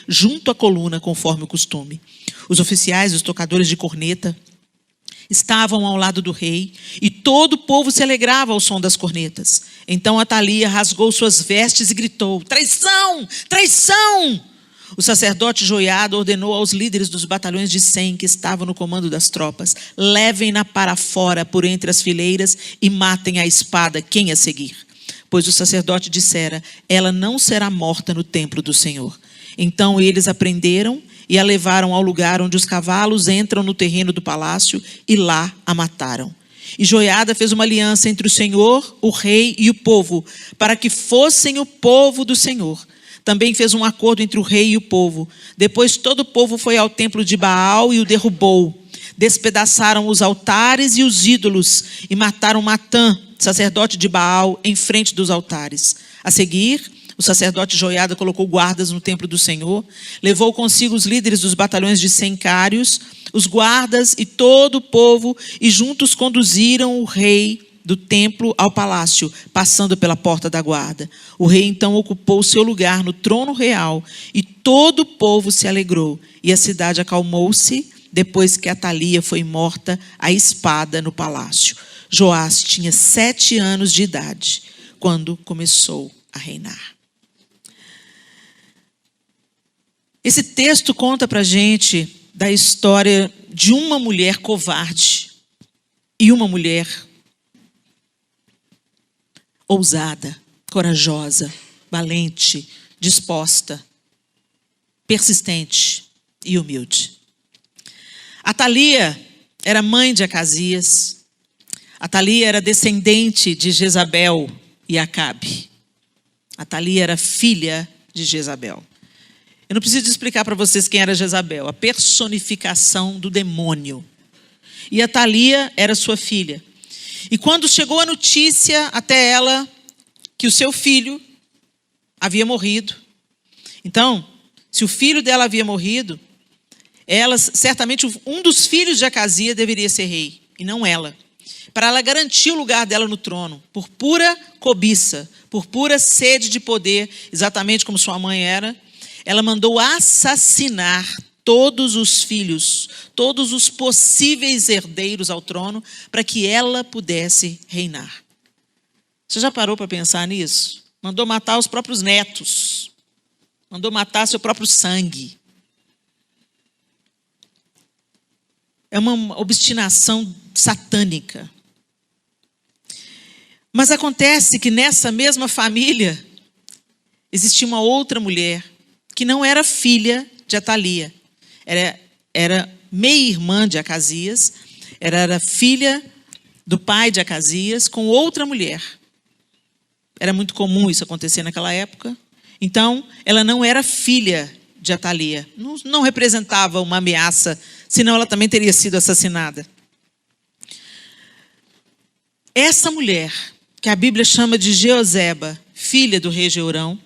junto à coluna, conforme o costume. Os oficiais e os tocadores de corneta estavam ao lado do rei, e todo o povo se alegrava ao som das cornetas. Então Atalia rasgou suas vestes e gritou: traição! Traição! O sacerdote Joiada ordenou aos líderes dos batalhões de 100 que estavam no comando das tropas: levem-na para fora por entre as fileiras e matem à espada quem a seguir. Pois o sacerdote dissera: ela não será morta no templo do Senhor. Então eles a prenderam e a levaram ao lugar onde os cavalos entram no terreno do palácio, e lá a mataram. E Joiada fez uma aliança entre o Senhor, o rei e o povo, para que fossem o povo do Senhor. Também fez um acordo entre o rei e o povo. Depois todo o povo foi ao templo de Baal e o derrubou. Despedaçaram os altares e os ídolos e mataram Matã, sacerdote de Baal, em frente dos altares. A seguir, o sacerdote Joiada colocou guardas no templo do Senhor, levou consigo os líderes dos batalhões de 100 cários, os guardas e todo o povo, e juntos conduziram o rei do templo ao palácio, passando pela porta da guarda. O rei então ocupou seu lugar no trono real, e todo o povo se alegrou, e a cidade acalmou-se depois que Atalia foi morta à espada no palácio. Joás tinha 7 anos de idade quando começou a reinar. Esse texto conta para a gente da história de uma mulher covarde e uma mulher ousada, corajosa, valente, disposta, persistente e humilde. Atalia era mãe de Acasias. Atalia era descendente de Jezabel e Acabe. Atalia era filha de Jezabel. Eu não preciso explicar para vocês quem era Jezabel, a personificação do demônio. E Atalia era sua filha. E quando chegou a notícia até ela que o seu filho havia morrido, então, se o filho dela havia morrido, ela, certamente um dos filhos de Acasias deveria ser rei, e não ela. Para ela garantir o lugar dela no trono, por pura cobiça, por pura sede de poder, exatamente como sua mãe era, ela mandou assassinar todos os filhos, todos os possíveis herdeiros ao trono, para que ela pudesse reinar. Você já parou para pensar nisso? Mandou matar os próprios netos. Mandou matar seu próprio sangue. É uma obstinação satânica. Mas acontece que nessa mesma família existia uma outra mulher que não era filha de Atalia. Era meia-irmã de Acasias, era filha do pai de Acasias com outra mulher. Era muito comum isso acontecer naquela época. Então, ela não era filha de Atalia. Não representava uma ameaça, senão ela também teria sido assassinada. Essa mulher, que a Bíblia chama de Jeozeba, filha do rei Jeorão,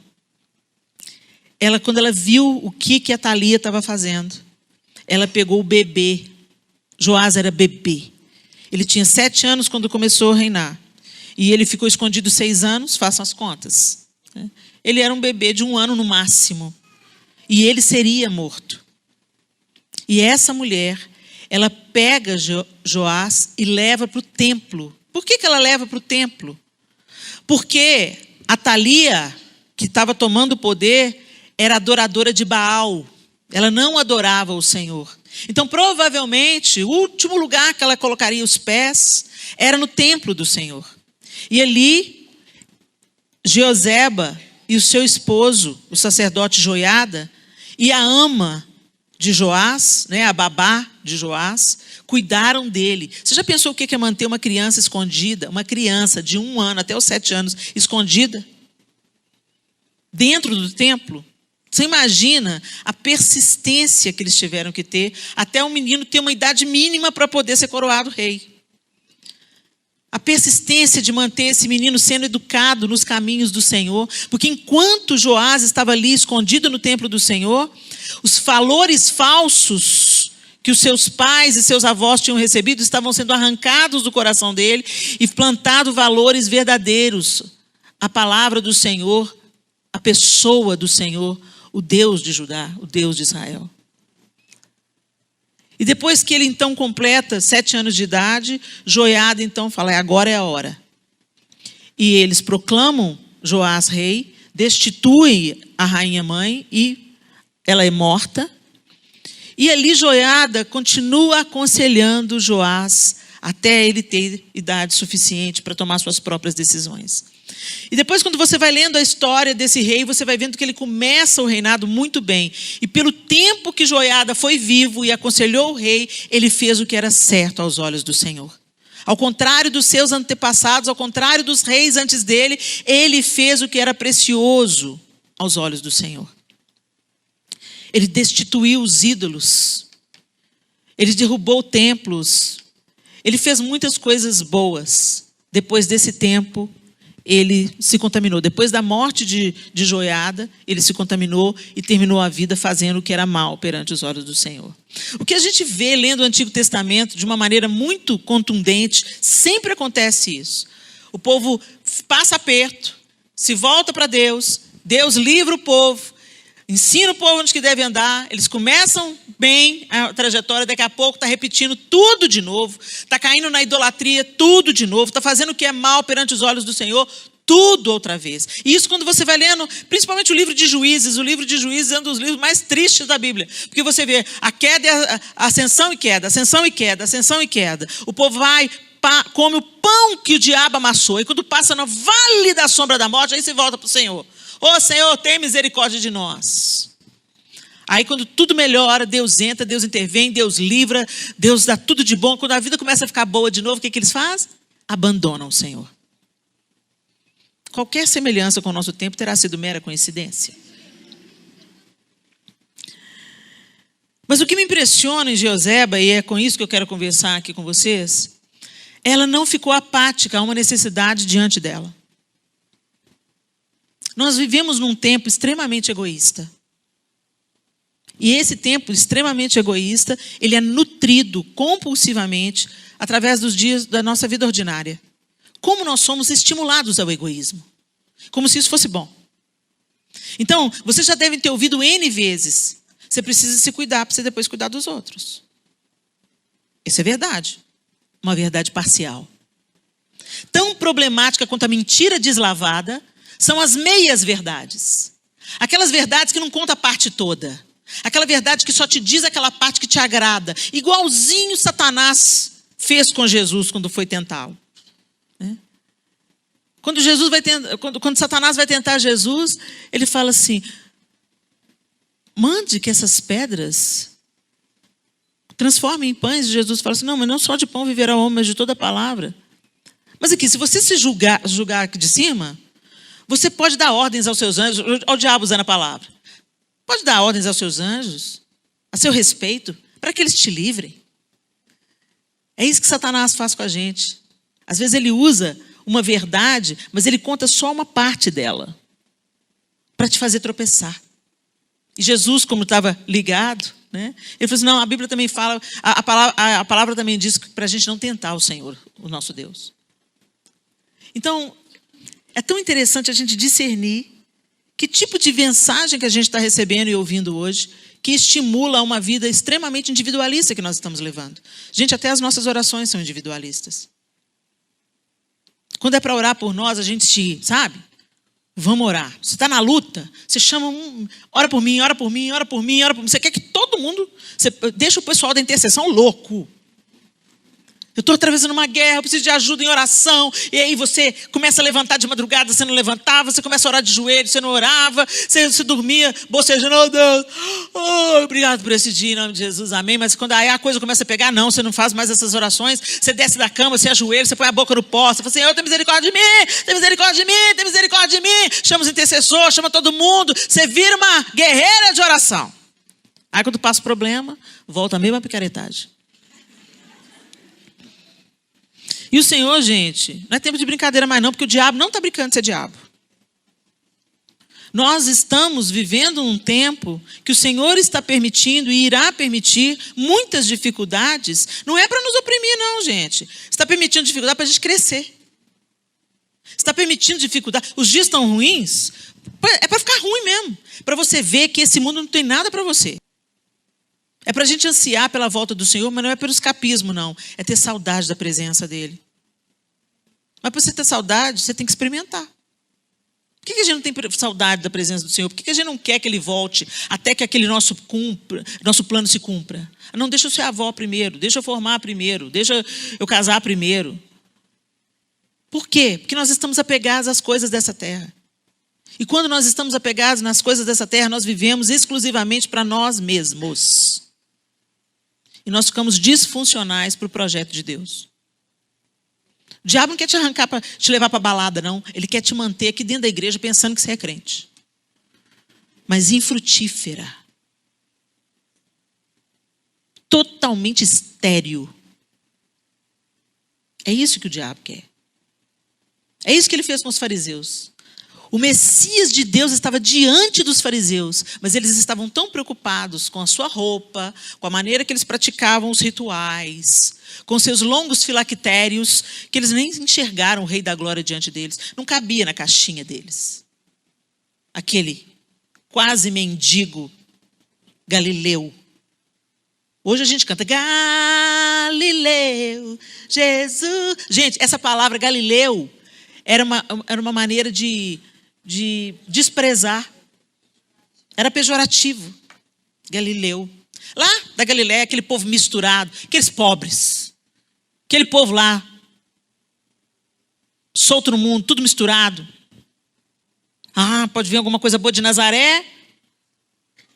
quando ela viu o que Atalia estava fazendo, ela pegou o bebê. Joás era bebê. Ele tinha 7 anos quando começou a reinar. E ele ficou escondido 6 anos, façam as contas. Ele era um bebê de 1 ano no máximo. E ele seria morto. E essa mulher, ela pega Joás e leva para o templo. Por que ela leva para o templo? Porque Atalia, que estava tomando o poder, era adoradora de Baal. Ela não adorava o Senhor. Então, provavelmente, o último lugar que ela colocaria os pés era no templo do Senhor. E ali, Jeozeba e o seu esposo, o sacerdote Joiada, e a ama de Joás, a babá de Joás, cuidaram dele. Você já pensou o que é manter uma criança escondida? Uma criança de 1 ano até os 7 anos escondida? Dentro do templo? Você imagina a persistência que eles tiveram que ter até o menino ter uma idade mínima para poder ser coroado rei. A persistência de manter esse menino sendo educado nos caminhos do Senhor, porque enquanto Joás estava ali escondido no templo do Senhor, os valores falsos que os seus pais e seus avós tinham recebido estavam sendo arrancados do coração dele e plantados valores verdadeiros. A palavra do Senhor, a pessoa do Senhor, o Deus de Judá, o Deus de Israel. E depois que ele então completa 7 anos de idade, Joiada então fala, agora é a hora. E eles proclamam Joás rei, destituem a rainha mãe e ela é morta. E ali Joiada continua aconselhando Joás até ele ter idade suficiente para tomar suas próprias decisões. E depois, quando você vai lendo a história desse rei, você vai vendo que ele começa o reinado muito bem. E pelo tempo que Joiada foi vivo e aconselhou o rei, ele fez o que era certo aos olhos do Senhor. Ao contrário dos seus antepassados, ao contrário dos reis antes dele, ele fez o que era precioso aos olhos do Senhor. Ele destituiu os ídolos. Ele derrubou templos. Ele fez muitas coisas boas. Depois desse tempo, ele se contaminou. Depois da morte de Joiada, ele se contaminou e terminou a vida fazendo o que era mal perante os olhos do Senhor. O que a gente vê lendo o Antigo Testamento de uma maneira muito contundente, sempre acontece isso. O povo passa aperto, se volta para Deus, Deus livra o povo, ensina o povo onde que deve andar, eles começam bem a trajetória, daqui a pouco está repetindo tudo de novo, está caindo na idolatria tudo de novo, está fazendo o que é mal perante os olhos do Senhor, tudo outra vez. E isso quando você vai lendo, principalmente o livro de Juízes é um dos livros mais tristes da Bíblia, porque você vê a queda, a ascensão e queda, ascensão e queda, ascensão e queda. O povo vai, come o pão que o diabo amassou, e quando passa no vale da sombra da morte, aí se volta para o Senhor. Ô Senhor, tem misericórdia de nós. Aí quando tudo melhora, Deus entra, Deus intervém, Deus livra, Deus dá tudo de bom. Quando a vida começa a ficar boa de novo, o que eles fazem? Abandonam o Senhor. Qualquer semelhança com o nosso tempo terá sido mera coincidência. Mas o que me impressiona em Jeoseba, e é com isso que eu quero conversar aqui com vocês, ela não ficou apática a uma necessidade diante dela. Nós vivemos num tempo extremamente egoísta. E esse tempo extremamente egoísta, ele é nutrido compulsivamente através dos dias da nossa vida ordinária. Como nós somos estimulados ao egoísmo. Como se isso fosse bom. Então, vocês já devem ter ouvido N vezes. Você precisa se cuidar para você depois cuidar dos outros. Isso é verdade. Uma verdade parcial. Tão problemática quanto a mentira deslavada são as meias verdades. Aquelas verdades que não contam a parte toda. Aquela verdade que só te diz aquela parte que te agrada. Igualzinho Satanás fez com Jesus quando foi tentá-lo. Quando Satanás vai tentar Jesus, ele fala assim, mande que essas pedras transformem em pães. E Jesus fala assim, não, mas não só de pão viverá o homem, mas de toda a palavra. Mas aqui, se você se julgar aqui de cima, você pode dar ordens aos seus anjos, ao diabo usando a palavra. Pode dar ordens aos seus anjos, a seu respeito, para que eles te livrem. É isso que Satanás faz com a gente. Às vezes ele usa uma verdade, mas ele conta só uma parte dela, para te fazer tropeçar. E Jesus, como estava ligado, né, ele falou assim, não, a Bíblia também fala, a palavra também diz para a gente não tentar o Senhor, o nosso Deus. Então, é tão interessante a gente discernir que tipo de mensagem que a gente está recebendo e ouvindo hoje que estimula uma vida extremamente individualista que nós estamos levando. Gente, até as nossas orações são individualistas. Quando é para orar por nós, a gente, sabe? Vamos orar. Você está na luta, você chama ora por mim, ora por mim, ora por mim, ora por mim. Você quer que todo mundo, você deixa o pessoal da intercessão louco. Eu estou atravessando uma guerra, eu preciso de ajuda em oração. E aí você começa a levantar de madrugada, você não levantava. Você começa a orar de joelho, você não orava. Você dormia, bocejando, oh Deus, oh, obrigado por esse dia, em nome de Jesus, amém. Mas quando aí a coisa começa a pegar, não, você não faz mais essas orações. Você desce da cama, você ajoelha, você põe a boca no pó. Você fala assim, tem misericórdia de mim, tem misericórdia de mim, tem misericórdia de mim. Chama os intercessores, chama todo mundo. Você vira uma guerreira de oração. Aí quando passa o problema, volta a mesma picaretagem. E o Senhor, gente, não é tempo de brincadeira mais não, porque o diabo não está brincando de ser diabo. Nós estamos vivendo um tempo que o Senhor está permitindo e irá permitir muitas dificuldades. Não é para nos oprimir não, gente. Está permitindo dificuldade para a gente crescer. Está permitindo dificuldade. Os dias estão ruins, é para ficar ruim mesmo. Para você ver que esse mundo não tem nada para você. É para a gente ansiar pela volta do Senhor, mas não é pelo escapismo, não. É ter saudade da presença dEle. Mas para você ter saudade, você tem que experimentar. Por que a gente não tem saudade da presença do Senhor? Por que a gente não quer que Ele volte até que aquele nosso plano se cumpra? Não, deixa eu ser avó primeiro, deixa eu formar primeiro, deixa eu casar primeiro. Por quê? Porque nós estamos apegados às coisas dessa terra. E quando nós estamos apegados nas coisas dessa terra, nós vivemos exclusivamente para nós mesmos. E nós ficamos disfuncionais para o projeto de Deus. O diabo não quer te arrancar, para te levar para a balada, não. Ele quer te manter aqui dentro da igreja pensando que você é crente. Mas infrutífera. Totalmente estéril. É isso que o diabo quer. É isso que ele fez com os fariseus. O Messias de Deus estava diante dos fariseus, mas eles estavam tão preocupados com a sua roupa, com a maneira que eles praticavam os rituais, com seus longos filactérios, que eles nem enxergaram o Rei da Glória diante deles. Não cabia na caixinha deles. Aquele quase mendigo Galileu. Hoje a gente canta Galileu, Jesus. Gente, essa palavra Galileu era uma maneira de desprezar. Era pejorativo. Galileu. Lá da Galiléia, aquele povo misturado, aqueles pobres. Aquele povo lá, solto no mundo, tudo misturado. Ah, pode vir alguma coisa boa de Nazaré?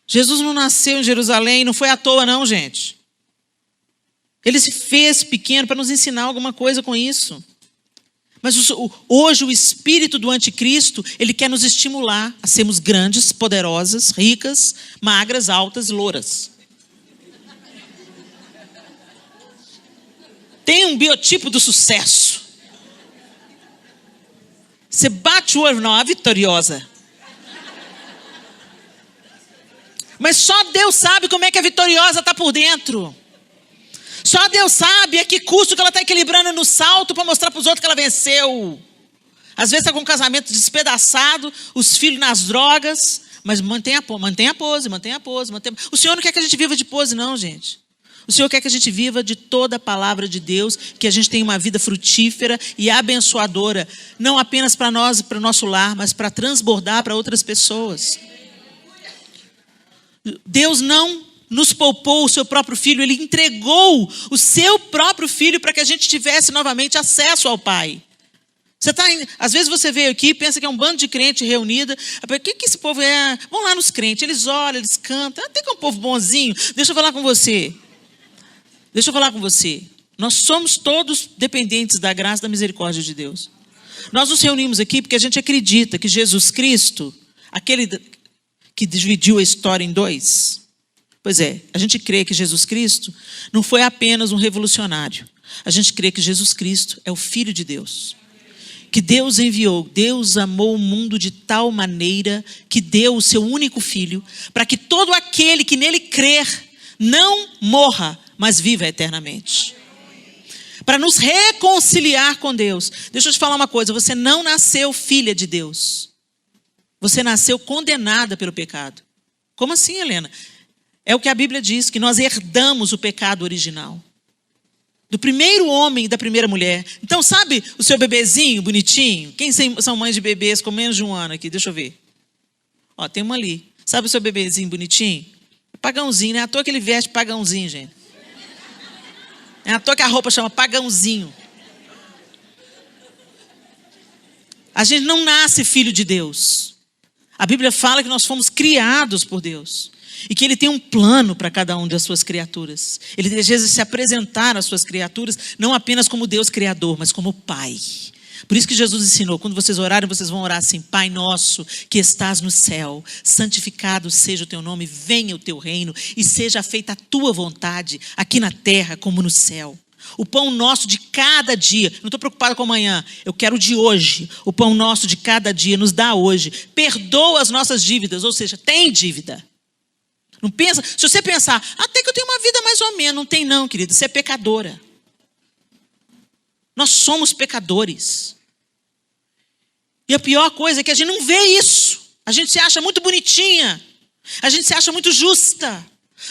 Jesus não nasceu em Jerusalém, não foi à toa não, gente. Ele se fez pequeno para nos ensinar alguma coisa com isso. Mas hoje o espírito do anticristo, ele quer nos estimular a sermos grandes, poderosas, ricas, magras, altas e louras. Tem um biotipo do sucesso. Você bate o olho, não, a vitoriosa. Mas só Deus sabe como é que a vitoriosa está por dentro. Só Deus sabe a que custo que ela está equilibrando no salto para mostrar para os outros que ela venceu. Às vezes está com um casamento despedaçado, os filhos nas drogas, mas mantém a pose. O Senhor não quer que a gente viva de pose, não, gente. O Senhor quer que a gente viva de toda a palavra de Deus, que a gente tenha uma vida frutífera e abençoadora, não apenas para nós e para o nosso lar, mas para transbordar para outras pessoas. Deus não nos poupou o seu próprio filho, Ele entregou o seu próprio filho para que a gente tivesse novamente acesso ao Pai. Às vezes você veio aqui e pensa que é um bando de crente reunida. O que esse povo é? Vão lá nos crentes, eles olham, eles cantam. Até que é um povo bonzinho. Deixa eu falar com você. Nós somos todos dependentes da graça e da misericórdia de Deus. Nós nos reunimos aqui porque a gente acredita que Jesus Cristo, aquele que dividiu a história em dois. Pois é, a gente crê que Jesus Cristo não foi apenas um revolucionário. A gente crê que Jesus Cristo é o Filho de Deus. Que Deus enviou, Deus amou o mundo de tal maneira que deu o seu único Filho, para que todo aquele que nele crer não morra, mas viva eternamente. Para nos reconciliar com Deus. Deixa eu te falar uma coisa, você não nasceu filha de Deus. Você nasceu condenada pelo pecado. Como assim, Helena? É o que a Bíblia diz, que nós herdamos o pecado original. Do primeiro homem e da primeira mulher. Então, sabe o seu bebezinho bonitinho? Quem são mães de bebês com menos de um ano aqui? Deixa eu ver. Ó, tem uma ali. Sabe o seu bebezinho bonitinho? É pagãozinho, né? À toa que ele veste pagãozinho, gente. É à toa que a roupa chama pagãozinho. A gente não nasce filho de Deus. A Bíblia fala que nós fomos criados por Deus. E que Ele tem um plano para cada uma das suas criaturas. Ele deseja se apresentar às suas criaturas, não apenas como Deus Criador, mas como Pai. Por isso que Jesus ensinou, quando vocês orarem, vocês vão orar assim: Pai nosso que estás no céu, santificado seja o teu nome, venha o teu reino e seja feita a tua vontade, aqui na terra como no céu. O pão nosso de cada dia, não estou preocupado com amanhã, eu quero o de hoje. O pão nosso de cada dia nos dá hoje. Perdoa as nossas dívidas, ou seja, tem dívida. Não pensa, se você pensar, até que eu tenho uma vida mais ou menos, não tem não, querida, você é pecadora. Nós somos pecadores. E a pior coisa é que a gente não vê isso. A gente se acha muito bonitinha. A gente se acha muito justa.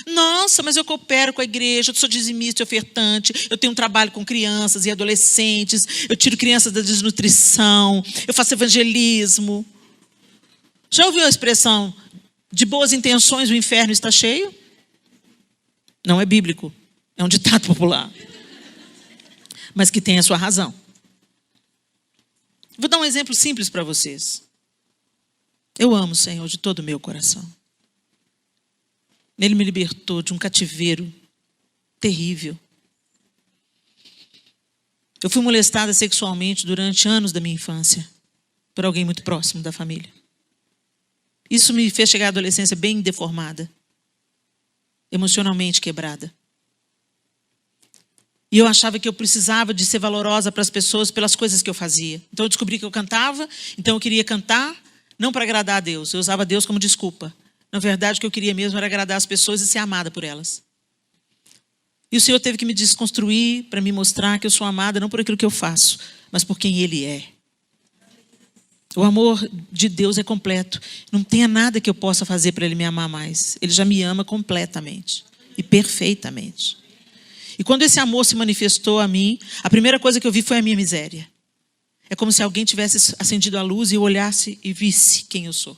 Nossa, mas eu coopero com a igreja, eu sou dizimista e ofertante, eu tenho um trabalho com crianças e adolescentes, eu tiro crianças da desnutrição, eu faço evangelismo. Já ouviu a expressão, de boas intenções o inferno está cheio? Não é bíblico, é um ditado popular. Mas que tem a sua razão. Vou dar um exemplo simples para vocês. Eu amo o Senhor de todo o meu coração. Ele me libertou de um cativeiro terrível. Eu fui molestada sexualmente durante anos da minha infância por alguém muito próximo da família. Isso me fez chegar à adolescência bem deformada, emocionalmente quebrada. E eu achava que eu precisava de ser valorosa para as pessoas pelas coisas que eu fazia. Então eu descobri que eu cantava, então eu queria cantar, não para agradar a Deus. Eu usava Deus como desculpa. Na verdade, o que eu queria mesmo era agradar as pessoas e ser amada por elas. E o Senhor teve que me desconstruir para me mostrar que eu sou amada não por aquilo que eu faço, mas por quem Ele é. O amor de Deus é completo. Não tenha nada que eu possa fazer para Ele me amar mais. Ele já me ama completamente e perfeitamente. E quando esse amor se manifestou a mim, a primeira coisa que eu vi foi a minha miséria. É como se alguém tivesse acendido a luz e eu olhasse e visse quem eu sou.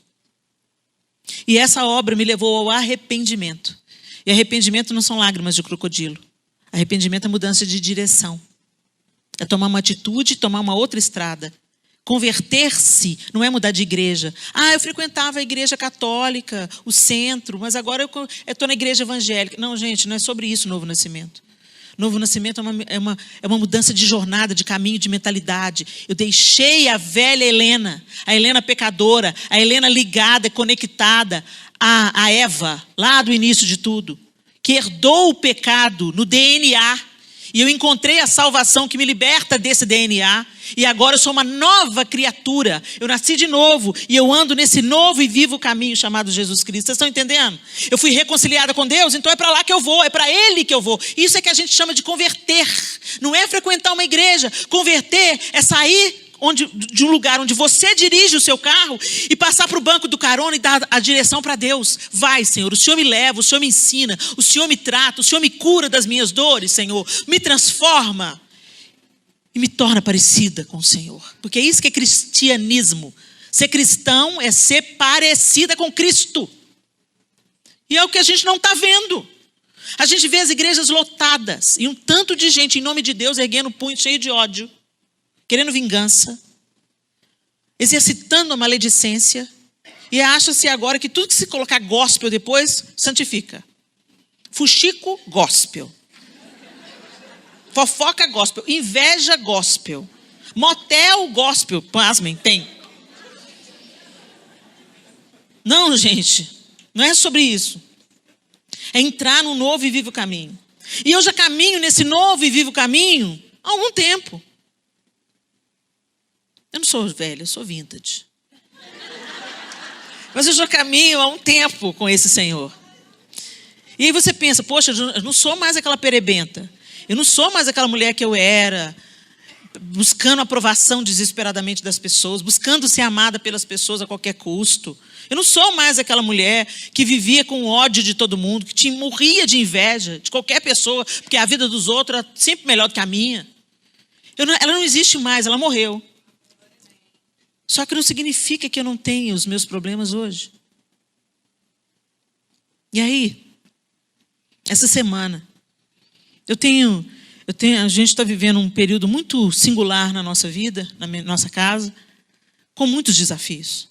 E essa obra me levou ao arrependimento. E arrependimento não são lágrimas de crocodilo. Arrependimento é mudança de direção. É tomar uma atitude, tomar uma outra estrada. Converter-se não é mudar de igreja. Eu frequentava a igreja católica, o centro, mas agora eu estou na igreja evangélica. Não, gente, não é sobre isso o novo nascimento. Novo nascimento é uma mudança de jornada, de caminho, de mentalidade. Eu deixei a velha Helena, a Helena pecadora, a Helena ligada, conectada a Eva, lá do início de tudo, que herdou o pecado no DNA. E eu encontrei a salvação que me liberta desse DNA. E agora eu sou uma nova criatura. Eu nasci de novo e eu ando nesse novo e vivo caminho chamado Jesus Cristo. Vocês estão entendendo? Eu fui reconciliada com Deus, então é para lá que eu vou, é para Ele que eu vou. Isso é que a gente chama de converter. Não é frequentar uma igreja. Converter é sair de um lugar onde você dirige o seu carro e passar para o banco do carona e dar a direção para Deus. Vai, Senhor, o Senhor me leva, o Senhor me ensina, o Senhor me trata, o Senhor me cura das minhas dores, Senhor. Me transforma e me torna parecida com o Senhor. Porque é isso que é cristianismo. Ser cristão é ser parecida com Cristo. E é o que a gente não está vendo. A gente vê as igrejas lotadas e um tanto de gente em nome de Deus erguendo o punho cheio de ódio, querendo vingança, exercitando a maledicência, e acha-se agora que tudo que se colocar gospel depois, santifica. Fuxico, gospel. Fofoca, gospel. Inveja, gospel. Motel, gospel. Pasmem, tem. Não, gente, não é sobre isso. É entrar num novo e vivo caminho. E eu já caminho nesse novo e vivo caminho há algum tempo. Eu não sou velha, eu sou vintage. Mas eu já caminho há um tempo com esse Senhor. E aí você pensa, poxa, eu não sou mais aquela perebenta. Eu não sou mais aquela mulher que eu era, buscando a aprovação desesperadamente das pessoas, buscando ser amada pelas pessoas a qualquer custo. Eu não sou mais aquela mulher que vivia com ódio de todo mundo, que morria de inveja de qualquer pessoa, porque a vida dos outros era sempre melhor do que a minha. Ela não existe mais, ela morreu. Só que não significa que eu não tenha os meus problemas hoje. E aí, essa semana, a gente está vivendo um período muito singular na nossa vida, na nossa casa, com muitos desafios.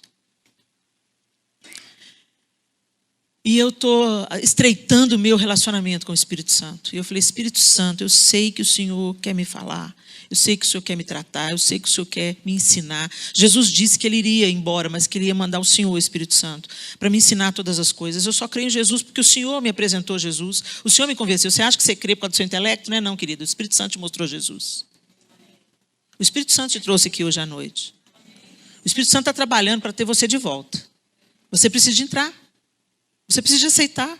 E eu estou estreitando o meu relacionamento com o Espírito Santo. E eu falei, Espírito Santo, eu sei que o Senhor quer me falar. Eu sei que o Senhor quer me tratar. Eu sei que o Senhor quer me ensinar. Jesus disse que Ele iria embora, mas que Ele ia mandar o Senhor, o Espírito Santo, para me ensinar todas as coisas. Eu só creio em Jesus porque o Senhor me apresentou Jesus. O Senhor me convenceu. Você acha que você crê por causa do seu intelecto? Não é não, querido. O Espírito Santo te mostrou Jesus. O Espírito Santo te trouxe aqui hoje à noite. O Espírito Santo está trabalhando para ter você de volta. Você precisa de entrar. Você precisa de aceitar.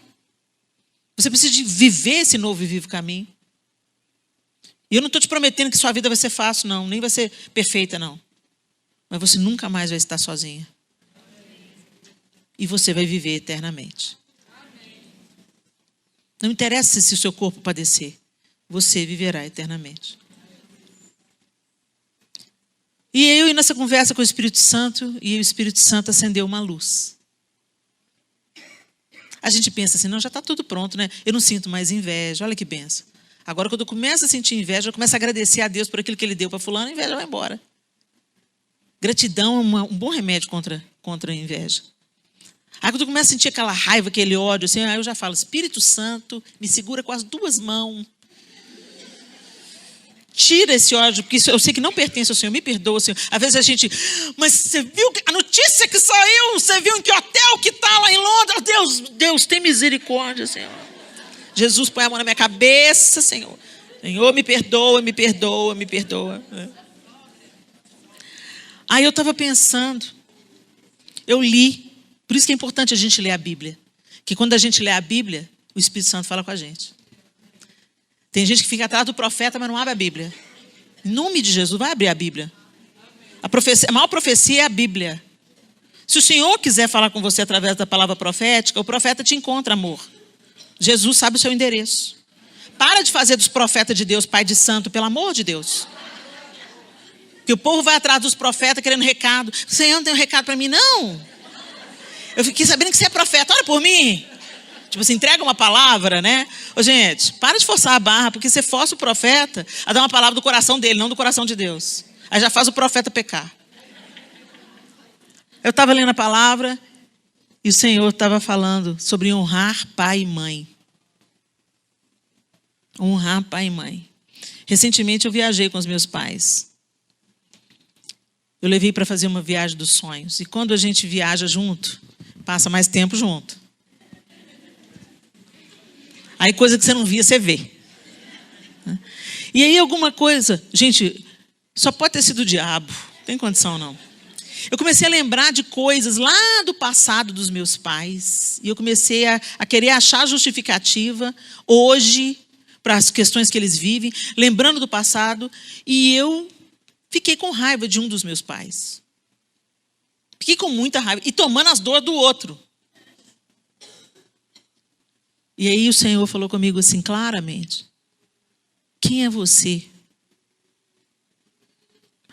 Você precisa de viver esse novo e vivo caminho. E eu não estou te prometendo que sua vida vai ser fácil, não. Nem vai ser perfeita, não. Mas você nunca mais vai estar sozinha. e você vai viver eternamente. Não interessa se o seu corpo padecer, você viverá eternamente. E eu ia nessa conversa com o Espírito Santo, e o Espírito Santo acendeu uma luz. A gente pensa assim, não, já está tudo pronto, né? Eu não sinto mais inveja, olha que benção. Agora, quando eu começo a sentir inveja, eu começo a agradecer a Deus por aquilo que Ele deu para fulano, a inveja vai embora. Gratidão é um bom remédio contra a inveja. Aí quando eu começo a sentir aquela raiva, aquele ódio, assim, aí eu já falo, Espírito Santo, me segura com as duas mãos. Tira esse ódio, porque isso eu sei que não pertence ao Senhor, me perdoa, Senhor. Às vezes a gente, mas você viu a notícia que saiu? Você viu em que hotel que está lá em Londres? Deus, tem misericórdia, Senhor. Jesus põe a mão na minha cabeça, Senhor. Senhor, me perdoa, me perdoa, me perdoa. Aí eu estava pensando, eu li, por isso que é importante a gente ler a Bíblia. Que quando a gente lê a Bíblia, o Espírito Santo fala com a gente. Tem gente que fica atrás do profeta, mas não abre a Bíblia. Em nome de Jesus, vai abrir a Bíblia. A maior profecia é a Bíblia. Se o Senhor quiser falar com você através da palavra profética, o profeta te encontra, amor. Jesus sabe o seu endereço. Para de fazer dos profetas de Deus pai de santo, pelo amor de Deus. Que o povo vai atrás dos profetas querendo recado. Senhor, não tem um recado para mim, não. Eu fiquei sabendo que você é profeta, olha por mim. Tipo assim, entrega uma palavra, né? Ô, gente, para de forçar a barra, porque você força o profeta a dar uma palavra do coração dele, não do coração de Deus. Aí já faz o profeta pecar. Eu estava lendo a palavra e o Senhor estava falando sobre honrar pai e mãe. Honrar pai e mãe. Recentemente eu viajei com os meus pais. Eu levei para fazer uma viagem dos sonhos. E quando a gente viaja junto, passa mais tempo junto. Aí coisa que você não via, você vê. E aí alguma coisa... Gente, só pode ter sido o diabo. Não tem condição, não. Eu comecei a lembrar de coisas lá do passado dos meus pais. E eu comecei a querer achar justificativa hoje para as questões que eles vivem. Lembrando do passado. E eu fiquei com raiva de um dos meus pais. Fiquei com muita raiva. E tomando as dores do outro. E aí o Senhor falou comigo assim, claramente. Quem é você?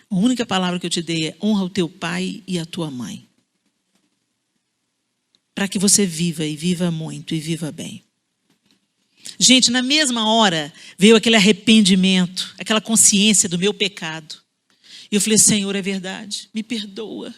A única palavra que eu te dei é honra o teu pai e a tua mãe. Para que você viva e viva muito e viva bem. Gente, na mesma hora veio aquele arrependimento, aquela consciência do meu pecado. E eu falei, Senhor, é verdade, me perdoa.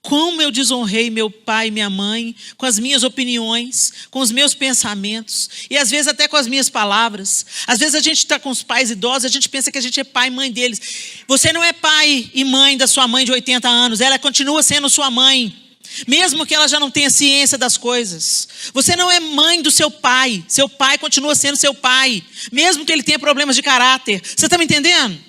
Como eu desonrei meu pai e minha mãe com as minhas opiniões, com os meus pensamentos e às vezes até com as minhas palavras. Às vezes a gente está com os pais idosos, a gente pensa que a gente é pai e mãe deles. Você não é pai e mãe da sua mãe de 80 anos, ela continua sendo sua mãe, mesmo que ela já não tenha ciência das coisas. Você não é mãe do seu pai continua sendo seu pai, mesmo que ele tenha problemas de caráter. Você está me entendendo?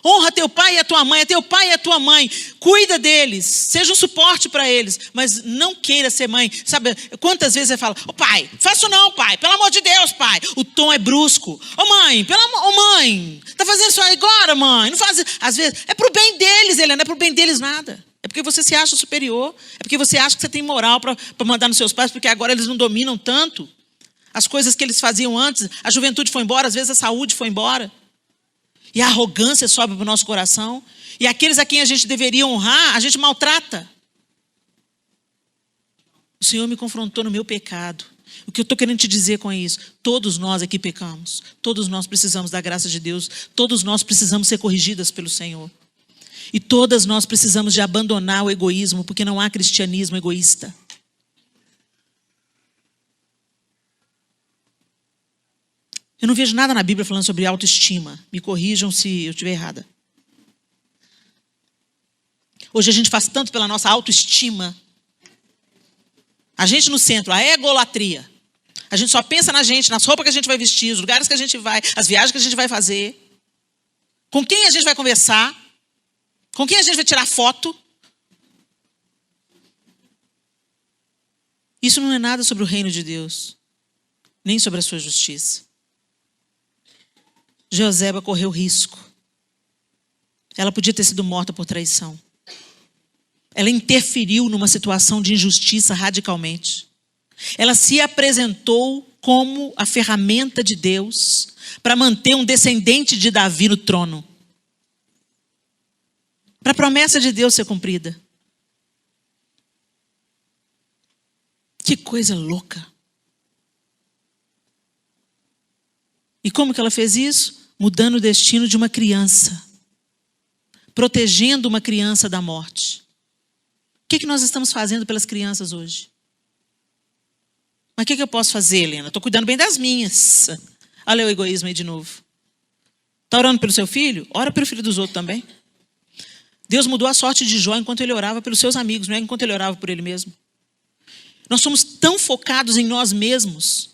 Honra teu pai e a tua mãe, é teu pai e a tua mãe. Cuida deles, seja um suporte para eles. Mas não queira ser mãe. Sabe, quantas vezes você fala, ô pai, faço não, pai, pelo amor de Deus, pai. O tom é brusco. Ô mãe, mãe, tá fazendo isso agora, mãe? Não faz. Às vezes, é pro bem deles, Helena, não é pro bem deles nada. É porque você se acha superior. É porque você acha que você tem moral para mandar nos seus pais, porque agora eles não dominam tanto. As coisas que eles faziam antes, a juventude foi embora, às vezes a saúde foi embora. E a arrogância sobe para o nosso coração. E aqueles a quem a gente deveria honrar, a gente maltrata. O Senhor me confrontou no meu pecado. O que eu estou querendo te dizer com isso? Todos nós aqui pecamos. Todos nós precisamos da graça de Deus. Todos nós precisamos ser corrigidas pelo Senhor. E todas nós precisamos de abandonar o egoísmo, porque não há cristianismo egoísta. Eu não vejo nada na Bíblia falando sobre autoestima. Me corrijam se eu estiver errada. Hoje a gente faz tanto pela nossa autoestima. A gente no centro, a egolatria. A gente só pensa na gente, nas roupas que a gente vai vestir, os lugares que a gente vai, as viagens que a gente vai fazer. Com quem a gente vai conversar. Com quem a gente vai tirar foto. Isso não é nada sobre o reino de Deus. Nem sobre a sua justiça. Joseba correu risco. Ela podia ter sido morta por traição. Ela interferiu numa situação de injustiça radicalmente. Ela se apresentou como a ferramenta de Deus para manter um descendente de Davi no trono. Para a promessa de Deus ser cumprida. Que coisa louca. E como que ela fez isso? Mudando o destino de uma criança. Protegendo uma criança da morte. O que nós estamos fazendo pelas crianças hoje? Mas o que eu posso fazer, Helena? Estou cuidando bem das minhas. Olha o egoísmo aí de novo. Está orando pelo seu filho? Ora pelo filho dos outros também. Deus mudou a sorte de Jó enquanto ele orava pelos seus amigos, não é enquanto ele orava por ele mesmo. Nós somos tão focados em nós mesmos.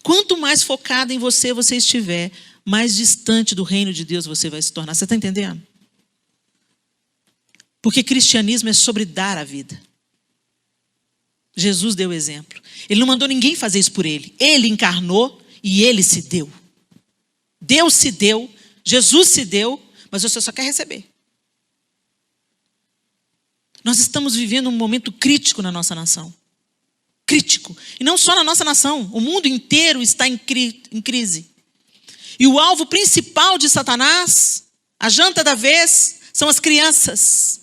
Quanto mais focado em você estiver, mais distante do reino de Deus você vai se tornar. Você está entendendo? Porque cristianismo é sobre dar a vida. Jesus deu exemplo. Ele não mandou ninguém fazer isso por ele. Ele encarnou e ele se deu. Deus se deu, Jesus se deu, mas você só quer receber. Nós estamos vivendo um momento crítico na nossa nação. Crítico. E não só na nossa nação. O mundo inteiro está em crise. E o alvo principal de Satanás, a janta da vez, são as crianças.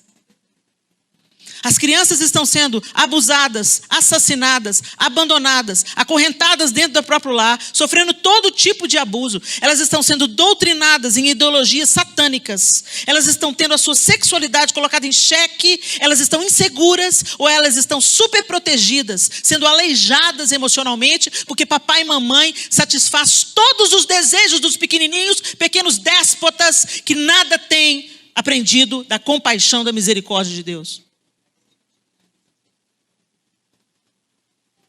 As crianças estão sendo abusadas, assassinadas, abandonadas, acorrentadas dentro do próprio lar, sofrendo todo tipo de abuso. Elas estão sendo doutrinadas em ideologias satânicas. Elas estão tendo a sua sexualidade colocada em xeque. Elas estão inseguras ou elas estão super protegidas, sendo aleijadas emocionalmente, porque papai e mamãe satisfaz todos os desejos dos pequenininhos, pequenos déspotas que nada têm aprendido da compaixão, da misericórdia de Deus.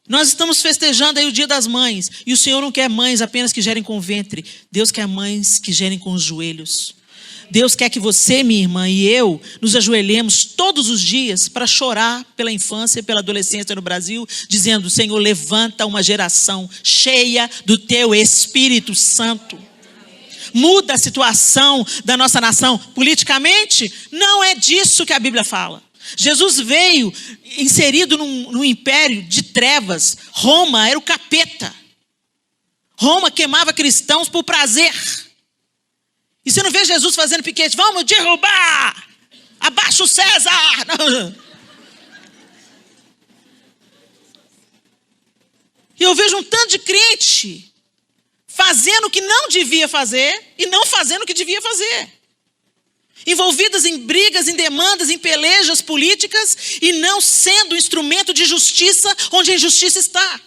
Nós estamos festejando aí o Dia das Mães. E o Senhor não quer mães apenas que gerem com o ventre. Deus quer mães que gerem com os joelhos. Deus quer que você, minha irmã, e eu nos ajoelhemos todos os dias para chorar pela infância e pela adolescência no Brasil, dizendo: Senhor, levanta uma geração cheia do Teu Espírito Santo. Muda a situação da nossa nação politicamente? Não é disso que a Bíblia fala. Jesus veio inserido num império de trevas. Roma era o capeta. Roma queimava cristãos por prazer. E você não vê Jesus fazendo piquete: vamos derrubar, abaixo o César. Não. E eu vejo um tanto de crente fazendo o que não devia fazer e não fazendo o que devia fazer. Envolvidas em brigas, em demandas, em pelejas políticas e não sendo instrumento de justiça onde a injustiça está.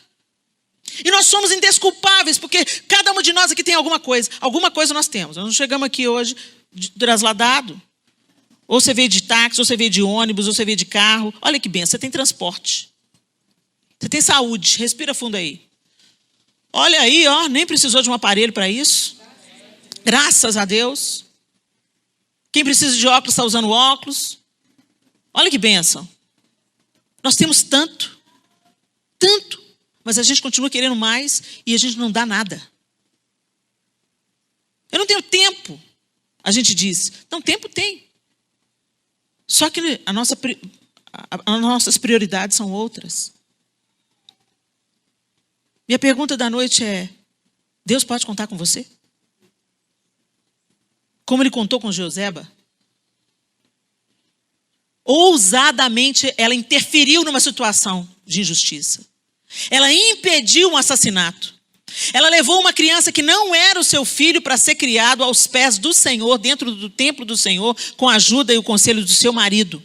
E nós somos indesculpáveis, porque cada um de nós aqui tem alguma coisa nós temos. Nós não chegamos aqui hoje trasladado. Ou você veio de táxi, ou você veio de ônibus, ou você veio de carro. Olha que benção, você tem transporte. Você tem saúde, respira fundo aí. Olha aí, ó, nem precisou de um aparelho para isso. Graças a Deus. Quem precisa de óculos está usando óculos. Olha que bênção. Nós temos tanto, mas a gente continua querendo mais e a gente não dá nada. Eu não tenho tempo, a gente diz. Não, tempo tem. Só que as nossas prioridades são outras. Minha pergunta da noite é: Deus pode contar com você? Como ele contou com Joseba? Ousadamente, ela interferiu numa situação de injustiça. Ela impediu um assassinato. Ela levou uma criança que não era o seu filho para ser criado aos pés do Senhor, dentro do templo do Senhor, com a ajuda e o conselho do seu marido.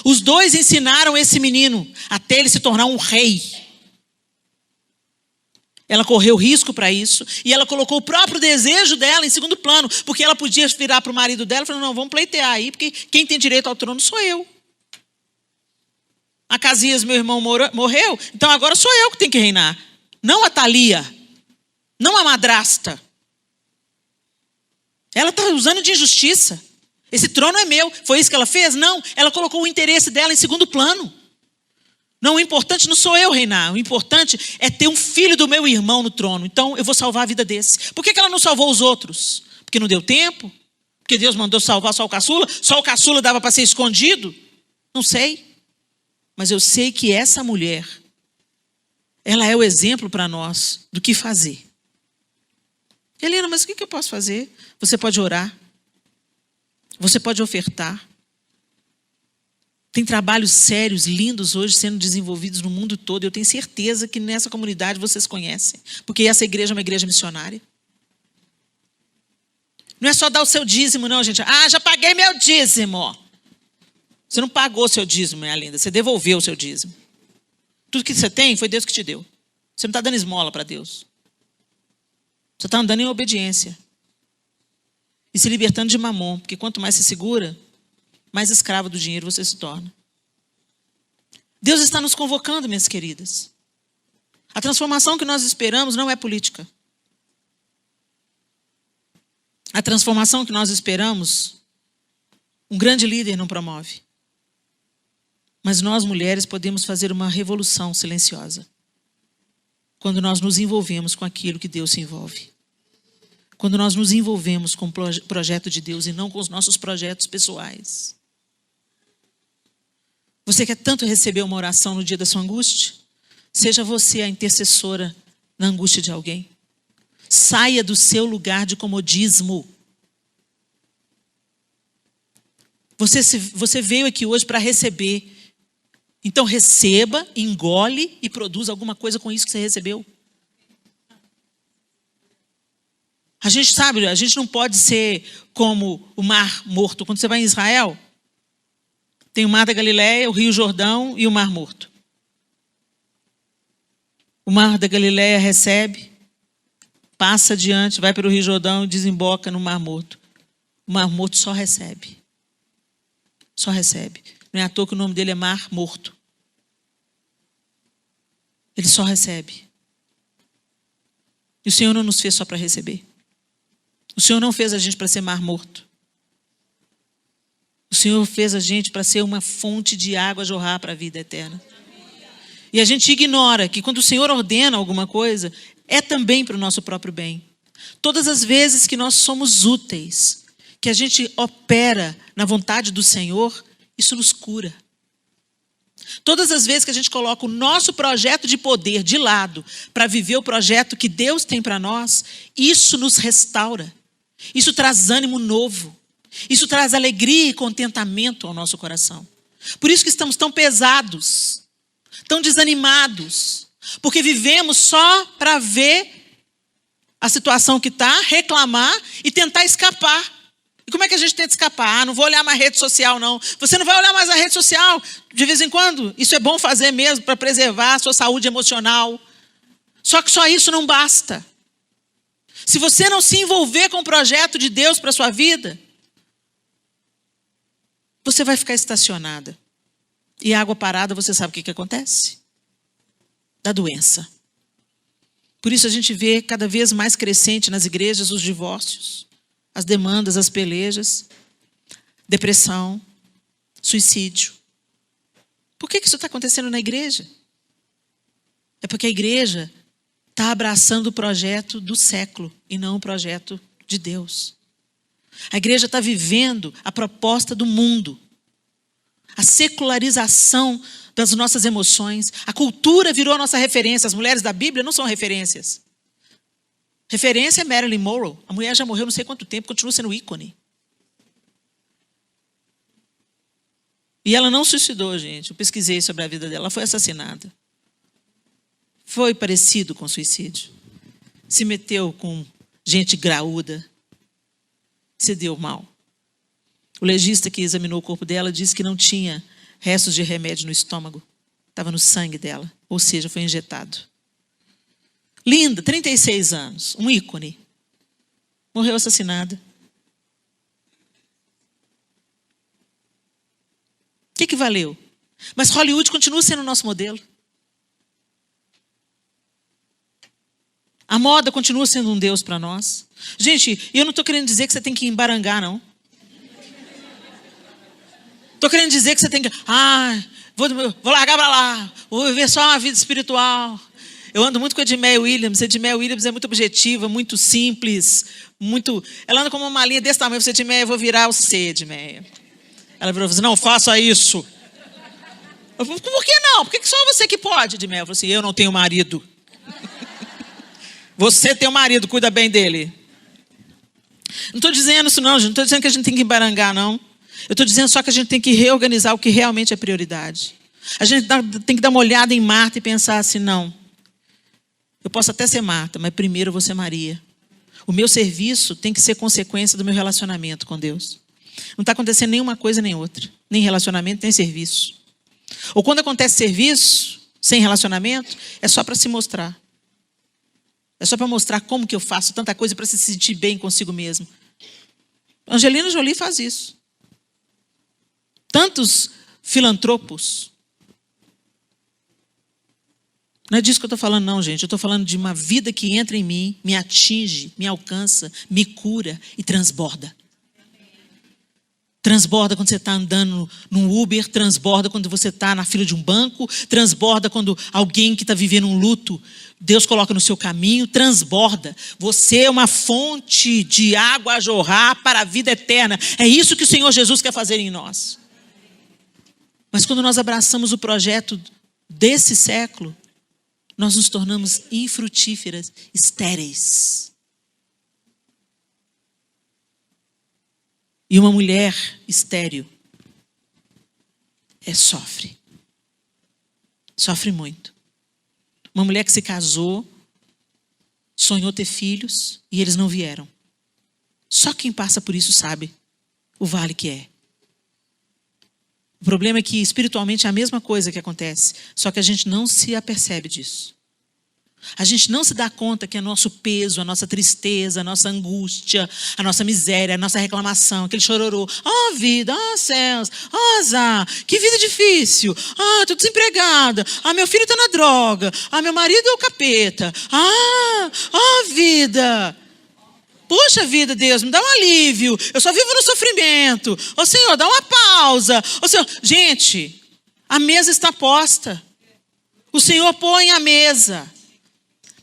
Os dois ensinaram esse menino até ele se tornar um rei. Ela correu risco para isso e ela colocou o próprio desejo dela em segundo plano, porque ela podia virar para o marido dela e falar: não, vamos pleitear aí, porque quem tem direito ao trono sou eu. Acasias, meu irmão, morreu, então agora sou eu que tenho que reinar. Não a Thalia, não a madrasta. Ela está usando de injustiça. Esse trono é meu. Foi isso que ela fez? Não, ela colocou o interesse dela em segundo plano. Não, o importante não sou eu reinar. O importante é ter um filho do meu irmão no trono. Então eu vou salvar a vida desse. Por que ela não salvou os outros? Porque não deu tempo? Porque Deus mandou salvar só o caçula dava para ser escondido? Não sei. Mas eu sei que essa mulher, ela é o exemplo para nós do que fazer. Helena, mas o que eu posso fazer? Você pode orar. Você pode ofertar. Tem trabalhos sérios, lindos hoje sendo desenvolvidos no mundo todo. Eu tenho certeza que nessa comunidade vocês conhecem. Porque essa igreja é uma igreja missionária. Não é só dar o seu dízimo, não, gente. Ah, já paguei meu dízimo. Você não pagou o seu dízimo, minha linda. Você devolveu o seu dízimo. Tudo que você tem foi Deus que te deu. Você não está dando esmola para Deus. Você está andando em obediência. E se libertando de mamon. Porque quanto mais se segura, mais escravo do dinheiro você se torna. Deus está nos convocando, minhas queridas. A transformação que nós esperamos não é política. A transformação que nós esperamos, um grande líder não promove. Mas nós, mulheres, podemos fazer uma revolução silenciosa. Quando nós nos envolvemos com aquilo que Deus se envolve. Quando nós nos envolvemos com o projeto de Deus e não com os nossos projetos pessoais. Você quer tanto receber uma oração no dia da sua angústia? Seja você a intercessora na angústia de alguém. Saia do seu lugar de comodismo. Você veio aqui hoje para receber. Então receba, engole e produza alguma coisa com isso que você recebeu. A gente sabe, a gente não pode ser como o Mar Morto. Quando você vai em Israel, tem o Mar da Galileia, o Rio Jordão e o Mar Morto. O Mar da Galileia recebe, passa adiante, vai para o Rio Jordão e desemboca no Mar Morto. O Mar Morto só recebe. Só recebe. Não é à toa que o nome dele é Mar Morto. Ele só recebe. E o Senhor não nos fez só para receber. O Senhor não fez a gente para ser mar morto. O Senhor fez a gente para ser uma fonte de água a jorrar para a vida eterna. E a gente ignora que quando o Senhor ordena alguma coisa, é também para o nosso próprio bem. Todas as vezes que nós somos úteis, que a gente opera na vontade do Senhor, isso nos cura. Todas as vezes que a gente coloca o nosso projeto de poder de lado para viver o projeto que Deus tem para nós, isso nos restaura. Isso traz ânimo novo. Isso traz alegria e contentamento ao nosso coração. Por isso que estamos tão pesados, tão desanimados, porque vivemos só para ver a situação que está, reclamar e tentar escapar. E como é que a gente tenta escapar? Ah, não vou olhar mais rede social, não. Você não vai olhar mais a rede social de vez em quando? Isso é bom fazer mesmo para preservar a sua saúde emocional. Só que só isso não basta. Se você não se envolver com o projeto de Deus para a sua vida, você vai ficar estacionada. E água parada, você sabe o que acontece? Dá doença. Por isso a gente vê cada vez mais crescente nas igrejas os divórcios, as demandas, as pelejas, depressão, suicídio. Por que isso está acontecendo na igreja? É porque a igreja está abraçando o projeto do século e não o projeto de Deus. A igreja está vivendo a proposta do mundo. A secularização das nossas emoções. A cultura virou a nossa referência. As mulheres da Bíblia não são referências. Referência é Marilyn Monroe. A mulher já morreu não sei quanto tempo, continua sendo ícone. E ela não suicidou, gente. Eu pesquisei sobre a vida dela. Ela foi assassinada. Foi parecido com suicídio. Se meteu com gente graúda. Se deu mal. O legista que examinou o corpo dela disse que não tinha restos de remédio no estômago. Estava no sangue dela. Ou seja, foi injetado. Linda, 36 anos. Um ícone. Morreu assassinada. O que valeu? Mas Hollywood continua sendo o nosso modelo. A moda continua sendo um Deus para nós. Gente, eu não estou querendo dizer que você tem que embarangar, não. Estou querendo dizer que você tem que... vou largar para lá. Vou viver só uma vida espiritual. Eu ando muito com a Edmeia Williams. A Edmeia Williams é muito objetiva, muito simples, muito... Ela anda com uma malinha desse tamanho. Eu falei, Edmeia, eu vou virar o C, Edmeia. Ela virou e falou assim, não, faça isso. Eu falei, por que não? Por que só você que pode, Edmeia? Eu falei assim, eu não tenho marido. Você tem um marido, cuida bem dele. Não estou dizendo isso não, gente. Não estou dizendo que a gente tem que embarangar, não. Eu estou dizendo só que a gente tem que reorganizar o que realmente é prioridade. A gente tem que dar uma olhada em Marta e pensar assim, não. Eu posso até ser Marta, mas primeiro eu vou ser Maria. O meu serviço tem que ser consequência do meu relacionamento com Deus. Não está acontecendo nenhuma coisa nem outra. Nem relacionamento, nem serviço. Ou quando acontece serviço, sem relacionamento, é só para se mostrar. É só para mostrar como que eu faço tanta coisa para se sentir bem consigo mesmo. Angelina Jolie faz isso. Tantos filantropos. Não é disso que eu estou falando não, gente. Eu estou falando de uma vida que entra em mim, me atinge, me alcança, me cura e transborda. Transborda quando você está andando num Uber, transborda quando você está na fila de um banco, transborda quando alguém que está vivendo um luto, Deus coloca no seu caminho, transborda. Você é uma fonte de água a jorrar para a vida eterna. É isso que o Senhor Jesus quer fazer em nós. Mas quando nós abraçamos o projeto desse século, nós nos tornamos infrutíferas, estéreis. E uma mulher estéril sofre. Sofre muito. Uma mulher que se casou, sonhou ter filhos e eles não vieram. Só quem passa por isso sabe o vale que é. O problema é que espiritualmente é a mesma coisa que acontece, só que a gente não se apercebe disso. A gente não se dá conta que é nosso peso, a nossa tristeza, a nossa angústia, a nossa miséria, a nossa reclamação, aquele chororô. Oh, vida, oh, céus, oh, azar, que vida difícil. Ah, estou desempregada. Ah, meu filho está na droga. Ah, meu marido é o capeta. Ah, oh, vida. Poxa vida, Deus, me dá um alívio. Eu só vivo no sofrimento. Ô, Senhor, dá uma pausa. Ô, Senhor, gente, a mesa está posta. O Senhor põe a mesa.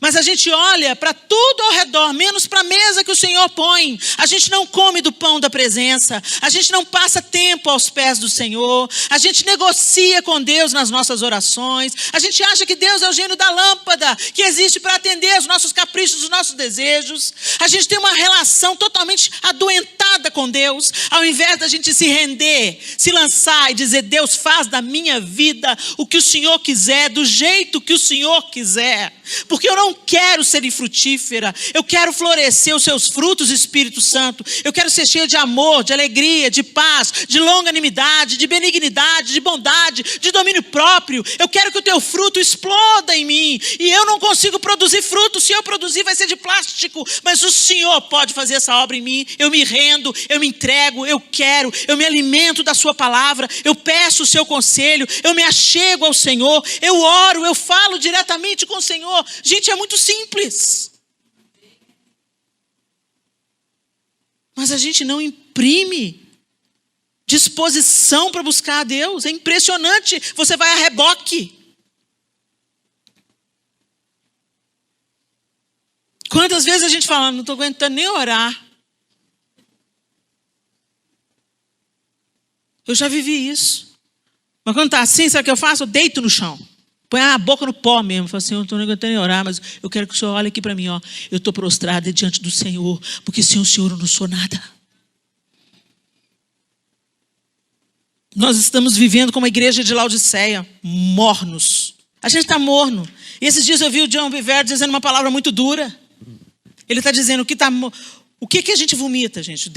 Mas a gente olha para tudo ao redor, menos para a mesa que o Senhor põe. A gente não come do pão da presença. A gente não passa tempo aos pés do Senhor. A gente negocia com Deus nas nossas orações. A gente acha que Deus é o gênio da lâmpada, que existe para atender os nossos caprichos, os nossos desejos. A gente tem uma relação totalmente adoentada com Deus. Ao invés da gente se render, se lançar e dizer, Deus, faz da minha vida o que o Senhor quiser, do jeito que o Senhor quiser. Porque eu não quero ser infrutífera, eu quero florescer os seus frutos, Espírito Santo. Eu quero ser cheia de amor, de alegria, de paz, de longanimidade, de benignidade, de bondade, de domínio próprio. Eu quero que o teu fruto exploda em mim. E eu não consigo produzir fruto, se eu produzir vai ser de plástico. Mas o Senhor pode fazer essa obra em mim. Eu me rendo, eu me entrego, eu quero, eu me alimento da sua palavra, eu peço o seu conselho, eu me achego ao Senhor, eu oro, eu falo diretamente com o Senhor. Gente, é muito simples. Mas a gente não imprime disposição para buscar a Deus. É impressionante. Você vai a reboque. Quantas vezes a gente fala, não estou aguentando nem orar. Eu já vivi isso. Mas quando está assim, sabe o que eu faço? Eu deito no chão. Põe a boca no pó mesmo. Fala assim, eu não estou aguentando nem orar, mas eu quero que o Senhor olhe aqui para mim. Ó. Eu estou prostrada diante do Senhor, porque sem o Senhor eu não sou nada. Nós estamos vivendo como a igreja de Laodiceia, mornos. A gente está morno. E esses dias eu vi o John Bevere dizendo uma palavra muito dura. Ele está dizendo o que a gente vomita, gente?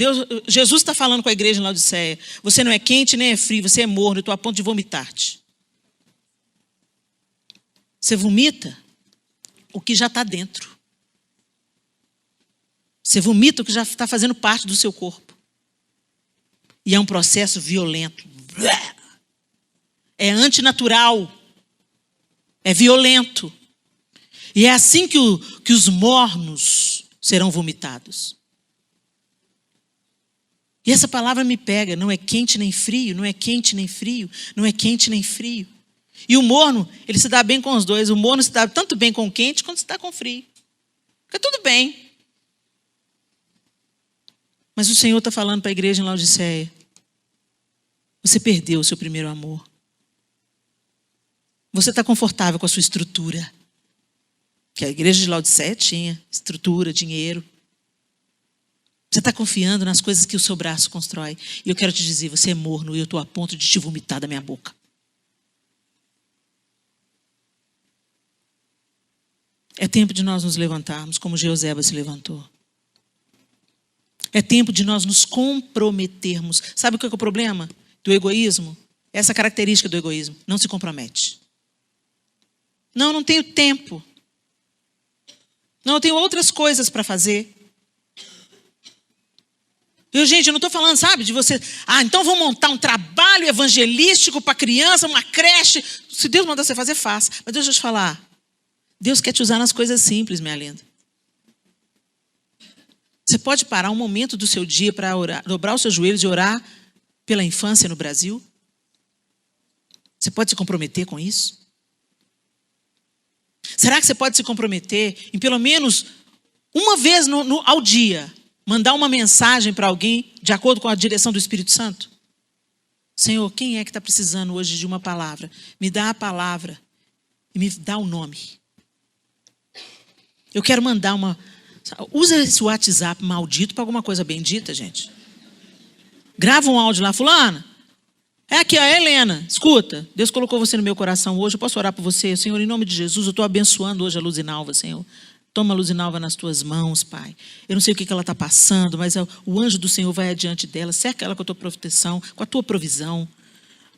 Jesus está falando com a igreja em Laodiceia. Você não é quente nem é frio, você é morno, eu estou a ponto de vomitar-te. Você vomita o que já está dentro. Você vomita o que já está fazendo parte do seu corpo. E é um processo violento. É antinatural. É violento. E é assim que os mornos serão vomitados. E essa palavra me pega. Não é quente nem frio, não é quente nem frio, não é quente nem frio. E o morno, ele se dá bem com os dois. O morno se dá tanto bem com o quente quanto se dá com o frio. Fica tudo bem. Mas o Senhor está falando para a igreja em Laodiceia: você perdeu o seu primeiro amor. Você está confortável com a sua estrutura. Que a igreja de Laodiceia tinha estrutura, dinheiro. Você está confiando nas coisas que o seu braço constrói. E eu quero te dizer, você é morno e eu estou a ponto de te vomitar da minha boca. É tempo de nós nos levantarmos como Jeoseba se levantou. É tempo de nós nos comprometermos. Sabe o que é o problema do egoísmo? Essa característica do egoísmo: não se compromete. Não tenho tempo. Não, eu tenho outras coisas para fazer. Gente, eu não estou falando, sabe, de você... então vou montar um trabalho evangelístico para criança, uma creche. Se Deus mandar você fazer, faça. Mas deixa eu te falar. Deus quer te usar nas coisas simples, minha linda. Você pode parar um momento do seu dia para orar, dobrar os seus joelhos e orar pela infância no Brasil? Você pode se comprometer com isso? Será que você pode se comprometer em pelo menos uma vez ao dia mandar uma mensagem para alguém de acordo com a direção do Espírito Santo? Senhor, quem é que está precisando hoje de uma palavra? Me dá a palavra e me dá o nome. Eu quero mandar uma... Usa esse WhatsApp maldito para alguma coisa bendita, gente. Grava um áudio lá, fulana. É aqui a Helena, escuta, Deus colocou você no meu coração hoje, eu posso orar por você? Senhor, em nome de Jesus, eu estou abençoando hoje a Luzinalva, Senhor. Toma a Luzinalva nas tuas mãos, Pai. Eu não sei o que ela está passando, mas o anjo do Senhor vai adiante dela, cerca ela com a tua proteção, com a tua provisão.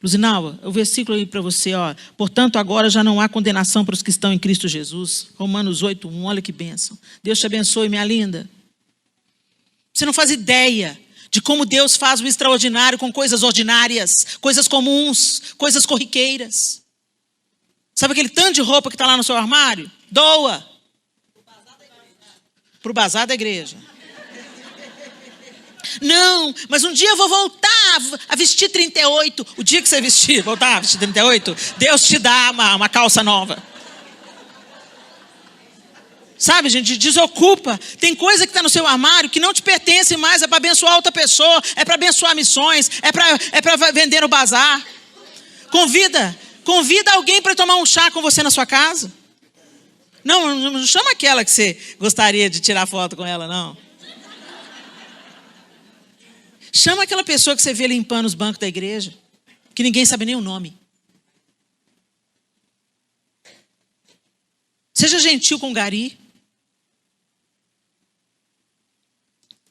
Luzinalva, o versículo aí para você, ó. Portanto, agora já não há condenação para os que estão em Cristo Jesus. Romanos 8:1, olha que bênção. Deus te abençoe, minha linda. Você não faz ideia de como Deus faz o extraordinário com coisas ordinárias, coisas comuns, coisas corriqueiras. Sabe aquele tanto de roupa que está lá no seu armário? Doa. Para o bazar da igreja. Não, mas um dia eu vou voltar a vestir 38. O dia que você voltar a vestir 38, Deus te dá uma calça nova. Sabe, gente, desocupa. Tem coisa que está no seu armário que não te pertence mais, é para abençoar outra pessoa, é para abençoar missões, é para vender no bazar. Convida alguém para tomar um chá com você na sua casa. Não chama aquela que você gostaria de tirar foto com ela, não. Chama aquela pessoa que você vê limpando os bancos da igreja, que ninguém sabe nem o nome. Seja gentil com o gari.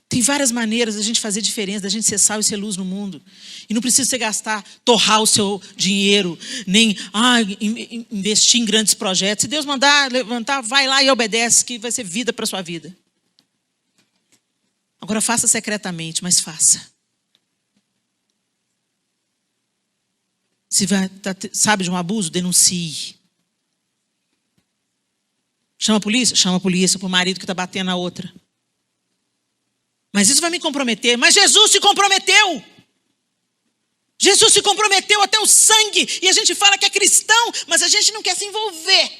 Tem várias maneiras da gente fazer diferença, da gente ser sal e ser luz no mundo. E não precisa você torrar o seu dinheiro, nem investir em grandes projetos. Se Deus mandar levantar, vai lá e obedece, que vai ser vida para a sua vida. Agora faça secretamente, mas faça. Se sabe de um abuso, denuncie. Chama a polícia? Chama a polícia para o marido que está batendo na outra. Mas isso vai me comprometer. Mas Jesus se comprometeu. Jesus se comprometeu até o sangue. E a gente fala que é cristão, mas a gente não quer se envolver.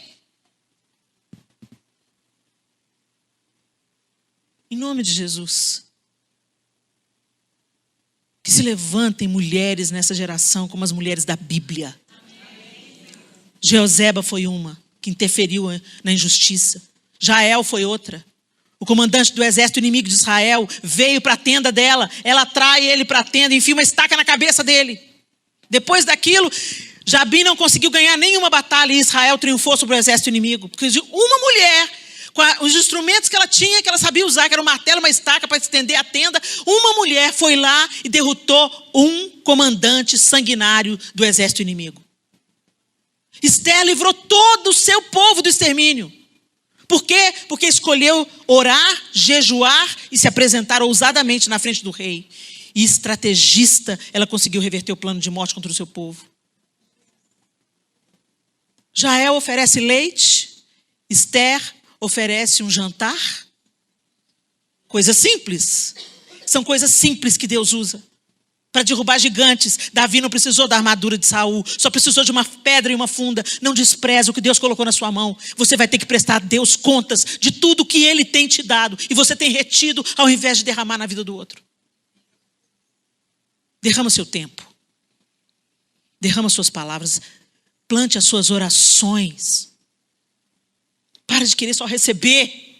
Em nome de Jesus. Que se levantem mulheres nessa geração como as mulheres da Bíblia. Jeoseba foi uma que interferiu na injustiça. Jael foi outra. O comandante do exército inimigo de Israel veio para a tenda dela. Ela atrai ele para a tenda e enfia uma estaca na cabeça dele. Depois daquilo, Jabim não conseguiu ganhar nenhuma batalha e Israel triunfou sobre o exército inimigo. Porque uma mulher, com os instrumentos que ela tinha, que ela sabia usar, que era um martelo, uma estaca para estender a tenda, uma mulher foi lá e derrotou um comandante sanguinário do exército inimigo. Esther livrou todo o seu povo do extermínio. Por quê? Porque escolheu orar, jejuar e se apresentar ousadamente na frente do rei. E estrategista, ela conseguiu reverter o plano de morte contra o seu povo. Jael oferece leite, Esther oferece um jantar. Coisa simples. São coisas simples que Deus usa. para derrubar gigantes. Davi não precisou da armadura de Saul, só precisou de uma pedra e uma funda. Não despreze o que Deus colocou na sua mão. Você vai ter que prestar a Deus contas de tudo que Ele tem te dado e você tem retido ao invés de derramar na vida do outro. Derrama seu tempo. Derrama suas palavras. Plante as suas orações. Para de querer só receber.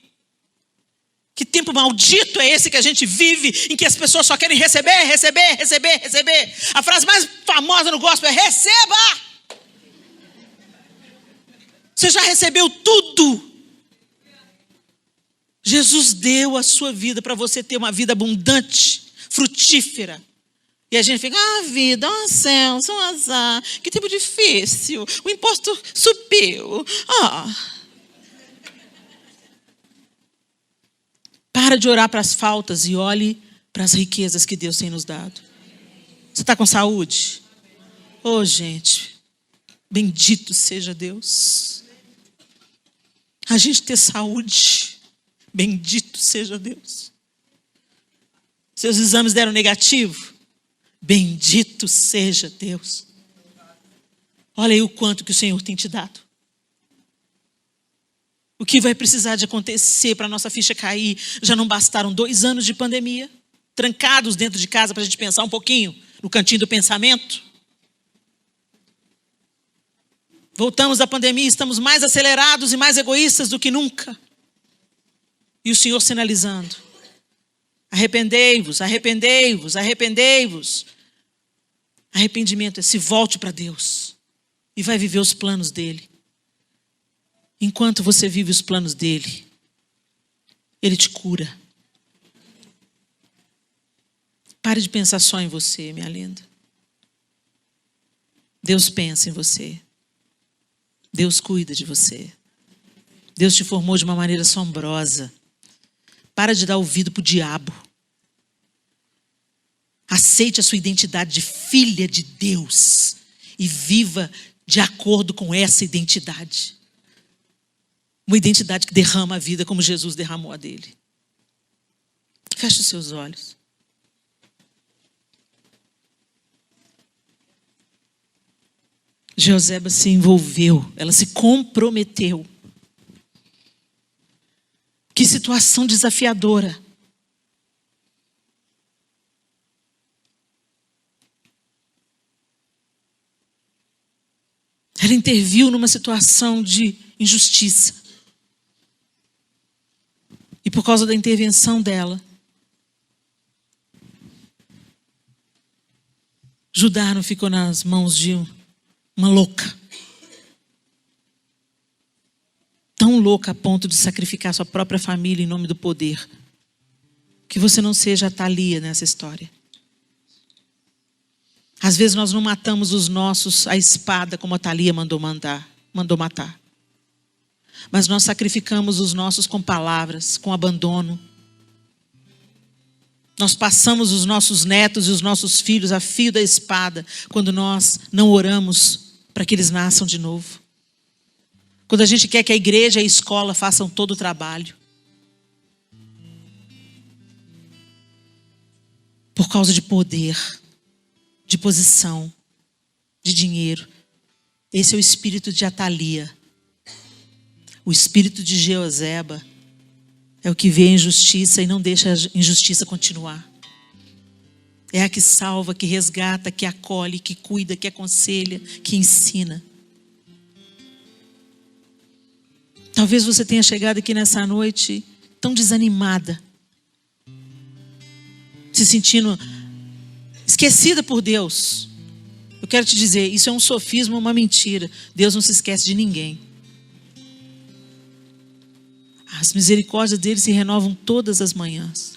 Que tempo maldito é esse que a gente vive, em que as pessoas só querem receber, receber, receber, receber. A frase mais famosa no gospel é: receba! Você já recebeu tudo. Jesus deu a sua vida para você ter uma vida abundante, frutífera. E a gente fica: vida, céu, um azar, que tempo difícil, o imposto subiu. Para de orar para as faltas e olhe para as riquezas que Deus tem nos dado. Você está com saúde? Gente, bendito seja Deus. A gente ter saúde, bendito seja Deus. Seus exames deram negativo? Bendito seja Deus. Olha aí o quanto que o Senhor tem te dado. O que vai precisar de acontecer para a nossa ficha cair? Já não bastaram 2 anos de pandemia, trancados dentro de casa para a gente pensar um pouquinho no cantinho do pensamento? Voltamos da pandemia, estamos mais acelerados e mais egoístas do que nunca. E o Senhor sinalizando: arrependei-vos, arrependei-vos, arrependei-vos. Arrependimento é: se volte para Deus e vai viver os planos dEle. Enquanto você vive os planos dEle, Ele te cura. Pare de pensar só em você, minha linda. Deus pensa em você. Deus cuida de você. Deus te formou de uma maneira assombrosa. Para de dar ouvido para o diabo. Aceite a sua identidade de filha de Deus e viva de acordo com essa identidade. Uma identidade que derrama a vida como Jesus derramou a dele. Feche os seus olhos. Joseba se envolveu, ela se comprometeu. Que situação desafiadora. Ela interviu numa situação de injustiça. E por causa da intervenção dela, Judá não ficou nas mãos de uma louca. Tão louca a ponto de sacrificar sua própria família em nome do poder. Que você não seja a Thalia nessa história. Às vezes nós não matamos os nossos à espada como a Thalia mandou matar. Mas nós sacrificamos os nossos com palavras, com abandono. Nós passamos os nossos netos e os nossos filhos a fio da espada quando nós não oramos para que eles nasçam de novo. Quando a gente quer que a igreja e a escola façam todo o trabalho. Por causa de poder, de posição, de dinheiro. Esse é o espírito de Atalia. O espírito de Joseba é o que vê a injustiça e não deixa a injustiça continuar. É a que salva, que resgata, que acolhe, que cuida, que aconselha, que ensina. Talvez você tenha chegado aqui nessa noite tão desanimada, se sentindo esquecida por Deus. Eu quero te dizer, isso é um sofisma, uma mentira. Deus não se esquece de ninguém. As misericórdias dele se renovam todas as manhãs.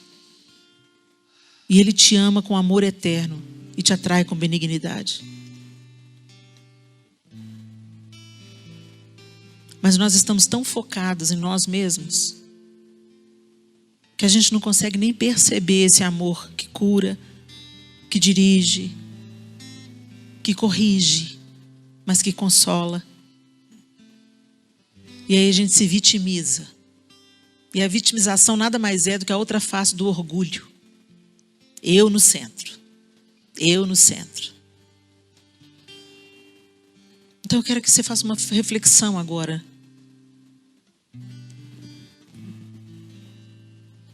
E ele te ama com amor eterno e te atrai com benignidade. Mas nós estamos tão focados em nós mesmos que a gente não consegue nem perceber esse amor que cura, que dirige, que corrige, mas que consola. E aí a gente se vitimiza. E a vitimização nada mais é do que a outra face do orgulho. Eu no centro. Eu no centro. Então eu quero que você faça uma reflexão agora.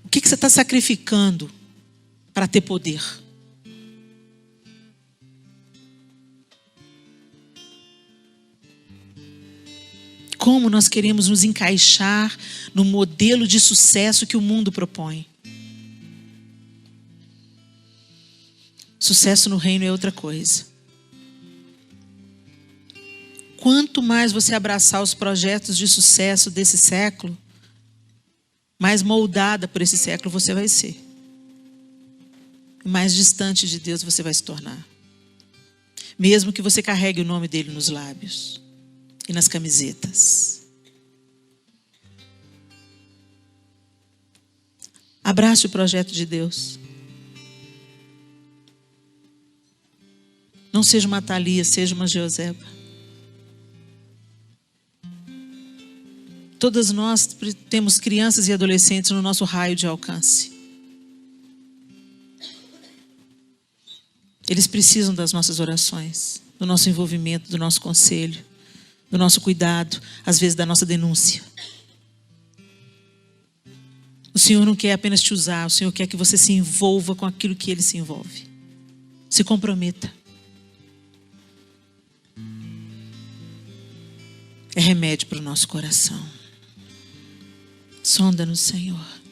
O que você está sacrificando para ter poder? Como nós queremos nos encaixar no modelo de sucesso que o mundo propõe? Sucesso no reino é outra coisa. Quanto mais você abraçar os projetos de sucesso desse século, mais moldada por esse século você vai ser. Mais distante de Deus você vai se tornar. Mesmo que você carregue o nome dele nos lábios e nas camisetas. Abrace o projeto de Deus. Não seja uma Thalia, seja uma Jeoseba. Todas nós temos crianças e adolescentes no nosso raio de alcance. Eles precisam das nossas orações, do nosso envolvimento, do nosso conselho, do nosso cuidado, às vezes da nossa denúncia. O Senhor não quer apenas te usar, o Senhor quer que você se envolva com aquilo que Ele se envolve. Se comprometa. É remédio para o nosso coração. Sonda-nos, Senhor.